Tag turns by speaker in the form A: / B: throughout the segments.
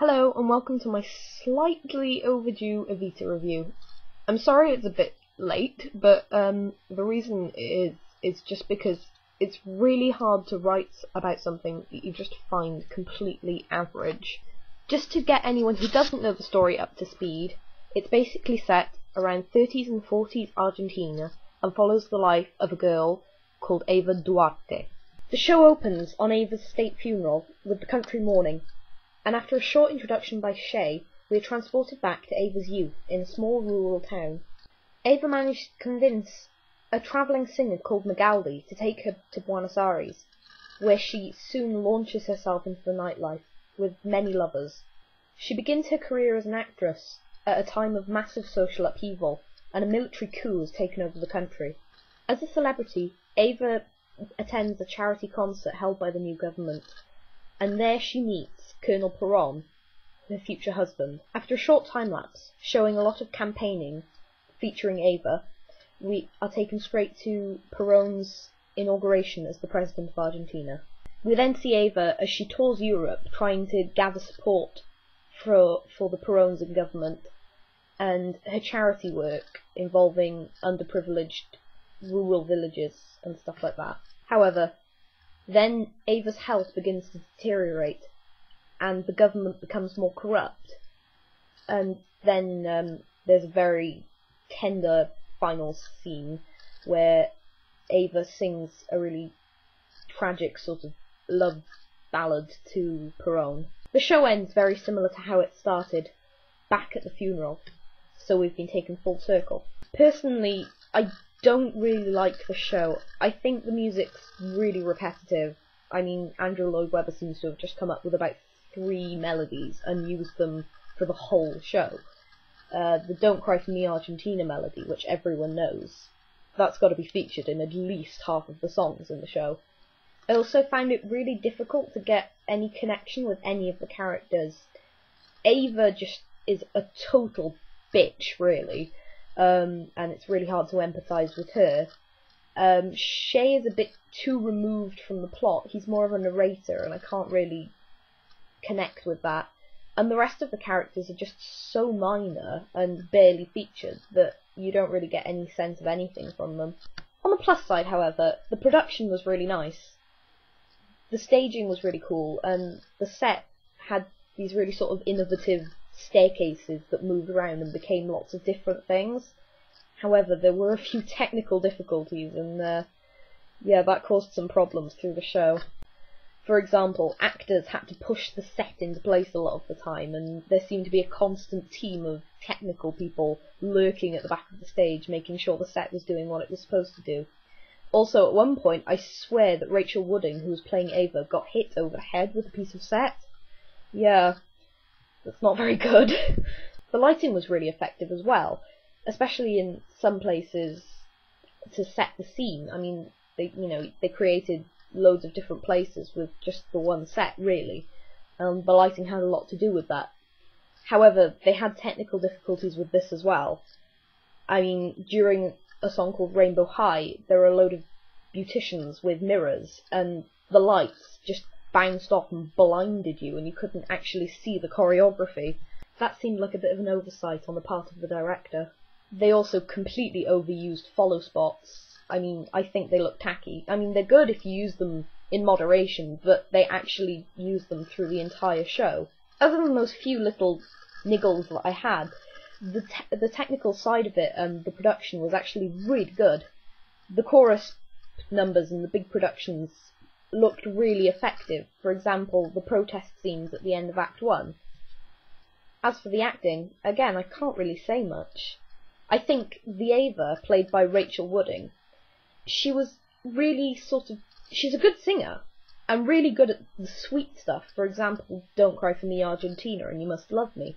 A: Hello and welcome to my slightly overdue Evita review. I'm sorry it's a bit late, but the reason is just because it's really hard to write about something that you just find completely average. Just to get anyone who doesn't know the story up to speed, it's basically set around 30s and 40s Argentina and follows the life of a girl called Eva Duarte. The show opens on Eva's state funeral with the country mourning, and after a short introduction by Shay, we are transported back to Ava's youth in a small rural town. Eva managed to convince a travelling singer called Magaldi to take her to Buenos Aires, where she soon launches herself into the nightlife with many lovers. She begins her career as an actress at a time of massive social upheaval, and a military coup has taken over the country. As a celebrity, Eva attends a charity concert held by the new government, and there she meets Colonel Perron, her future husband. After a short time-lapse, showing a lot of campaigning featuring Eva, we are taken straight to Perron's inauguration as the President of Argentina. We then see Eva as she tours Europe trying to gather support for the Perrons in government, and her charity work involving underprivileged rural villages and stuff like that. However, then Ava's health begins to deteriorate, and the government becomes more corrupt. And then there's a very tender final scene where Ava sings a really tragic sort of love ballad to Perron. The show ends very similar to how it started, back at the funeral, so we've been taken full circle. Personally, I don't really like the show. I think the music's really repetitive. I mean, Andrew Lloyd Webber seems to have just come up with about 3 melodies and used them for the whole show. The Don't Cry For Me Argentina melody, which everyone knows, that's got to be featured in at least half of the songs in the show. I also found it really difficult to get any connection with any of the characters. Ava just is a total bitch, really, and it's really hard to empathise with her. Shay is a bit too removed from the plot. He's more of a narrator, and I can't really connect with that. And the rest of the characters are just so minor and barely featured that you don't really get any sense of anything from them. On the plus side, however, the production was really nice. The staging was really cool, and the set had these really sort of innovative staircases that moved around and became lots of different things. However, there were a few technical difficulties, and that caused some problems through the show. For example, actors had to push the set into place a lot of the time, and there seemed to be a constant team of technical people lurking at the back of the stage, making sure the set was doing what it was supposed to do. Also, at one point, I swear that Rachel Wooding, who was playing Ava, got hit over the head with a piece of set. Yeah, that's not very good. The lighting was really effective as well, especially in some places to set the scene. I mean, they created loads of different places with just the one set, really. The lighting had a lot to do with that. However, they had technical difficulties with this as well. I mean, during a song called Rainbow High, there were a load of beauticians with mirrors, and the lights just bounced off and blinded you, and you couldn't actually see the choreography. That seemed like a bit of an oversight on the part of the director. They also completely overused follow spots. I mean, I think they look tacky. I mean, they're good if you use them in moderation, but they actually use them through the entire show. Other than those few little niggles that I had, the technical side of it and the production was actually really good. The chorus numbers and the big productions looked really effective. For example, the protest scenes at the end of Act 1. As for the acting, again, I can't really say much. I think the Ava, played by Rachel Wooding, she was really she's a good singer, and really good at the sweet stuff. For example, Don't Cry For Me Argentina and You Must Love Me.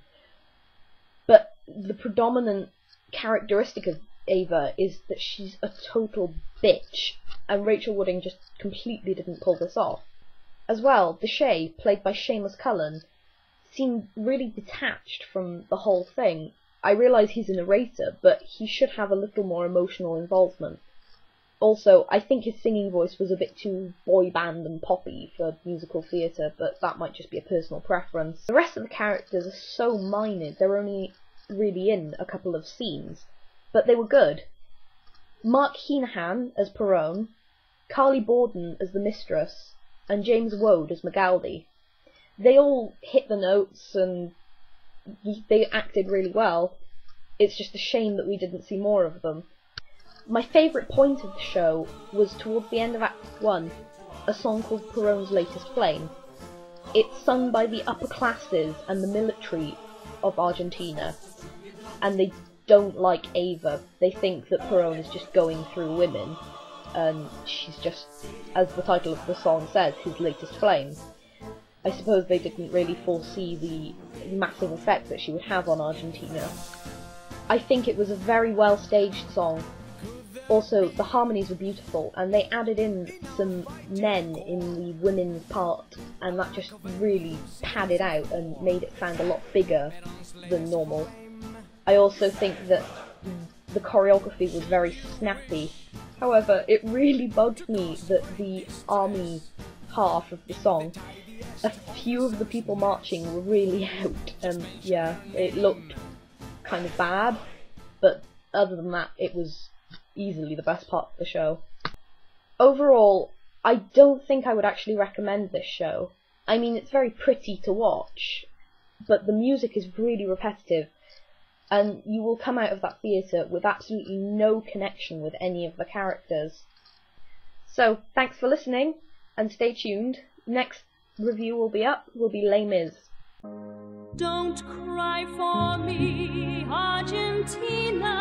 A: But the predominant characteristic of Ava is that she's a total bitch, and Rachel Wooding just completely didn't pull this off. As well, the Shay, played by Seamus Cullen, seemed really detached from the whole thing. I realise he's a narrator, but he should have a little more emotional involvement. Also, I think his singing voice was a bit too boy band and poppy for musical theatre, but that might just be a personal preference. The rest of the characters are so minor, they're only really in a couple of scenes, but they were good. Mark Heenahan as Perone, Carly Borden as the Mistress, and James Woad as Magaldi. They all hit the notes and they acted really well. It's just a shame that we didn't see more of them. My favourite point of the show was towards the end of Act 1, a song called Perone's Latest Flame. It's sung by the upper classes and the military of Argentina, and they don't like Ava. They think that Perone is just going through women, and she's just, as the title of the song says, his latest flame. I suppose they didn't really foresee the massive effect that she would have on Argentina. I think it was a very well staged song. Also, the harmonies were beautiful, and they added in some men in the women's part, and that just really padded out and made it sound a lot bigger than normal. I also think that the choreography was very snappy. However, it really bugged me that the army half of the song, a few of the people marching were really out, and yeah, it looked kind of bad, but other than that, it was easily the best part of the show. Overall, I don't think I would actually recommend this show. I mean, it's very pretty to watch, but the music is really repetitive, and you will come out of that theatre with absolutely no connection with any of the characters. So, thanks for listening, and stay tuned. Next review will be up, will be Les Mis.
B: Don't cry for me, Argentina.